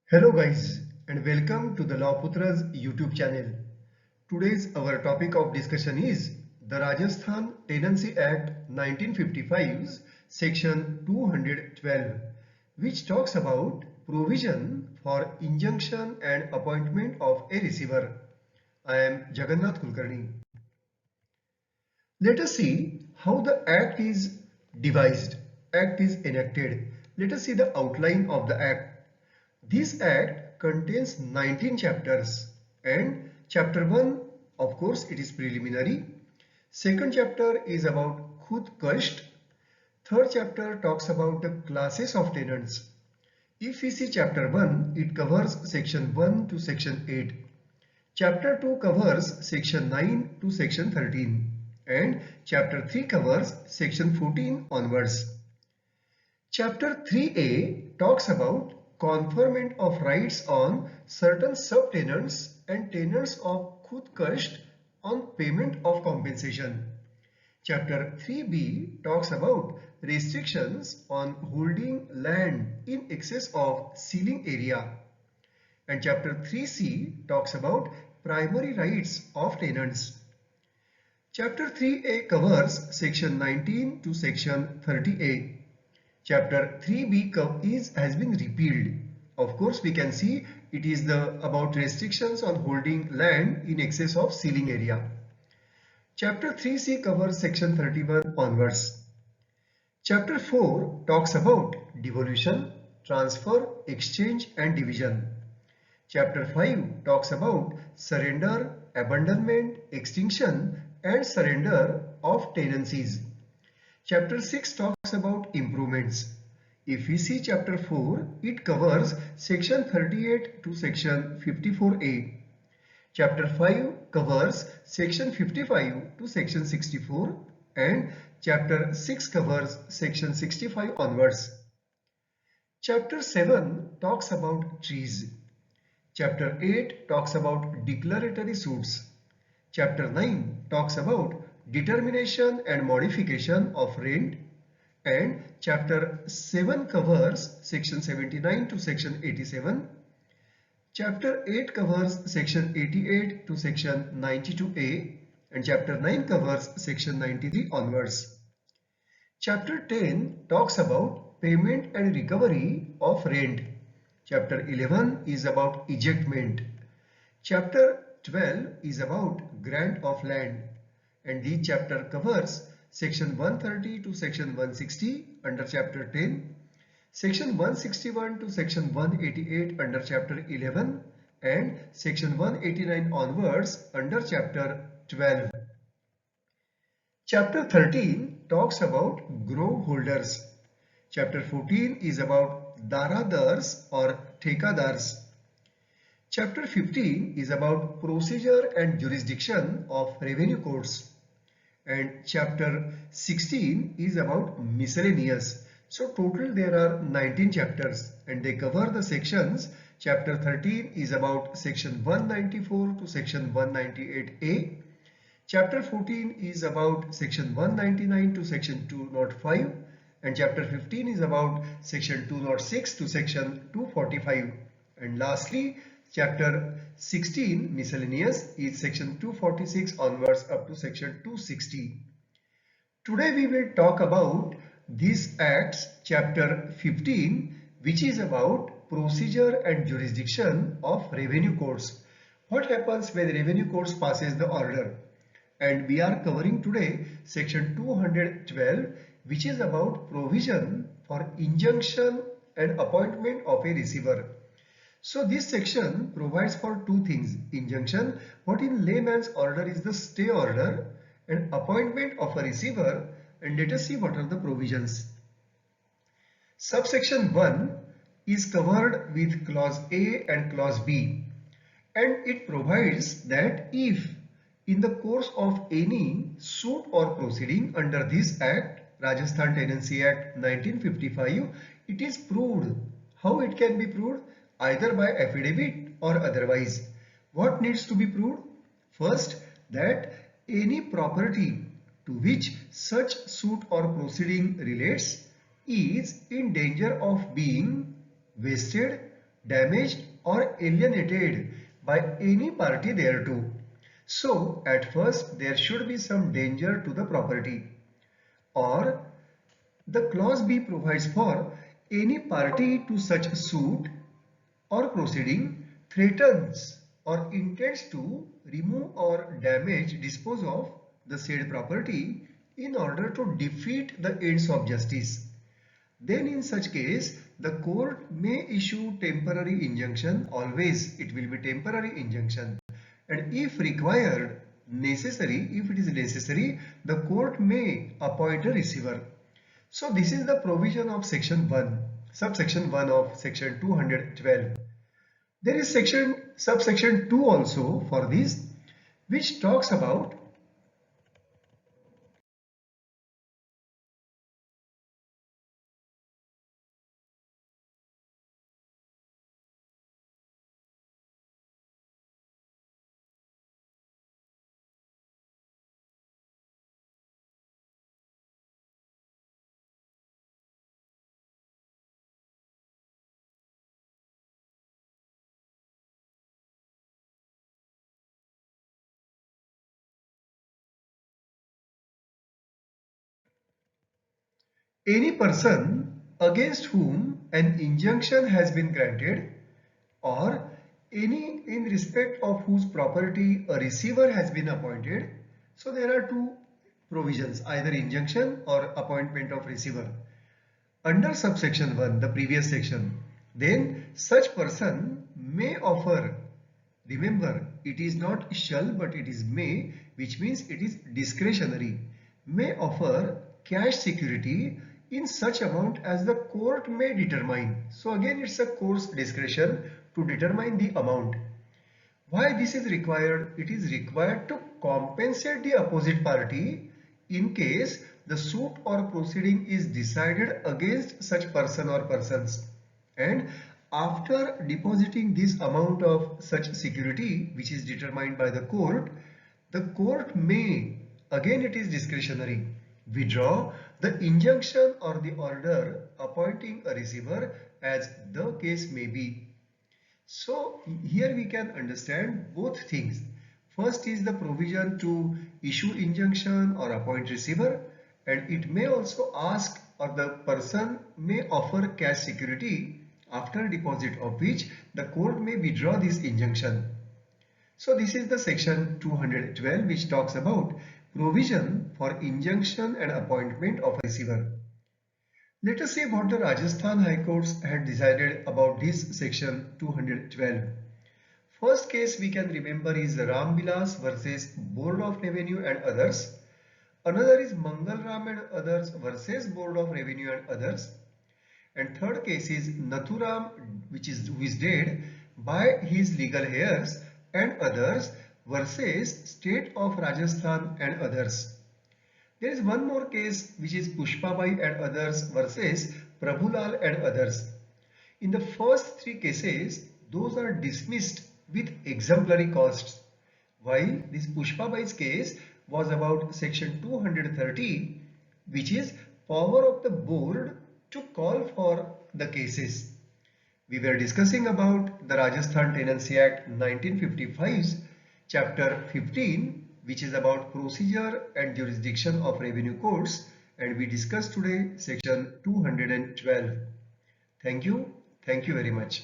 Hello guys and welcome to the Lawputra's YouTube channel. Today's our topic of discussion is the Rajasthan Tenancy Act 1955's section 212, which talks about provision for injunction and appointment of a receiver. I am Jagannath Kulkarni. Let us see how the act is devised, act is enacted. Let us see the outline of the act. This act contains 19 chapters and chapter 1, of course, it is preliminary. Second chapter is about Khud Kasht. Third chapter talks about the classes of tenants. If we see chapter 1, it covers section 1 to section 8. Chapter 2 covers section 9 to section 13 and chapter 3 covers section 14 onwards. Chapter 3a talks about conferment of rights on certain subtenants and tenants of Khud Kasht on payment of compensation. Chapter 3b talks about restrictions on holding land in excess of ceiling area. And chapter 3c talks about primary rights of tenants. Chapter 3a covers section 19 to section 30a. Chapter 3b has been repealed. Of course, we can see it is about restrictions on holding land in excess of ceiling area. Chapter 3c covers section 31 onwards. Chapter 4 talks about devolution, transfer, exchange and division. Chapter 5 talks about surrender, abandonment, extinction and surrender of tenancies. Chapter 6 talks about improvements. If we see chapter 4, it covers section 38 to section 54a. Chapter 5 covers section 55 to section 64 and chapter 6 covers section 65 onwards. Chapter 7 talks about trees. Chapter 8 talks about declaratory suits. Chapter 9 talks about determination and modification of rent, and chapter 7 covers section 79 to section 87. Chapter 8 covers section 88 to section 92a and chapter 9 covers section 93 onwards. Chapter 10 talks about payment and recovery of rent. Chapter 11 is about ejectment. Chapter 12 is about grant of land, and this chapter covers section 130 to section 160 under chapter 10, section 161 to section 188 under chapter 11 and section 189 onwards under chapter 12. Chapter 13 talks about grove holders. Chapter 14 is about daradars or thekadars. Chapter 15 is about procedure and jurisdiction of revenue courts. And chapter 16 is about miscellaneous. So total there are 19 chapters and they cover the sections. Chapter 13 is about section 194 to section 198a. Chapter 14 is about section 199 to section 205 and chapter 15 is about section 206 to section 245. And lastly, chapter 16 miscellaneous is section 246 onwards up to section 260. Today we will talk about this acts chapter 15, which is about procedure and jurisdiction of revenue courts. What happens when revenue courts passes the order? And we are covering today section 212, which is about provision for injunction and appointment of a receiver. So this section provides for two things: injunction, what in layman's order is the stay order, and appointment of a receiver. And let us see what are the provisions. Subsection 1 is covered with clause A and clause B, and it provides that if in the course of any suit or proceeding under this act, Rajasthan Tenancy Act 1955, it is proved. How it can be proved? Either by affidavit or otherwise. What needs to be proved? First, that any property to which such suit or proceeding relates is in danger of being wasted, damaged or alienated by any party thereto. So at first there should be some danger to the property. Or the clause B provides for any party to such suit or proceeding threatens or intends to remove or damage, dispose of the said property in order to defeat the ends of justice. Then in such case, the court may issue temporary injunction. Always it will be temporary injunction. And if required, if it is necessary, the court may appoint a receiver. So this is the provision of section 1, subsection 1 of section 212. There is subsection 2 also for this, which talks about any person against whom an injunction has been granted, or any in respect of whose property a receiver has been appointed. So there are two provisions, either injunction or appointment of receiver. Under subsection 1, the previous section, then such person may offer, remember it is not shall but it is may, which means it is discretionary, may offer cash security in such amount as the court may determine. So again it's a court's discretion to determine the amount. Why this is required? It is required to compensate the opposite party in case the suit or proceeding is decided against such person or persons. And after depositing this amount of such security, which is determined by the court may, again it is discretionary, withdraw the injunction or the order appointing a receiver as the case may be. So here we can understand both things. First is the provision to issue injunction or appoint receiver, and it may also ask, or the person may offer cash security after deposit of which the court may withdraw this injunction. So this is the section 212, which talks about provision for injunction and appointment of a receiver. Let us see what the Rajasthan High Courts had decided about this section 212. First case we can remember is Ram Vilas versus Board of Revenue and others. Another is Mangal Ram and others versus Board of Revenue and others. And third case is Nathuram, who is dead by his legal heirs and others versus State of Rajasthan and others. There is one more case, which is Pushpabai and others versus Prabhulal and others. In the first three cases, those are dismissed with exemplary costs, while this Pushpabai's case was about section 230, which is power of the board to call for the cases. We were discussing about the Rajasthan Tenancy Act 1955's chapter 15, which is about procedure and jurisdiction of revenue courts, and we discussed today section 212. Thank you very much.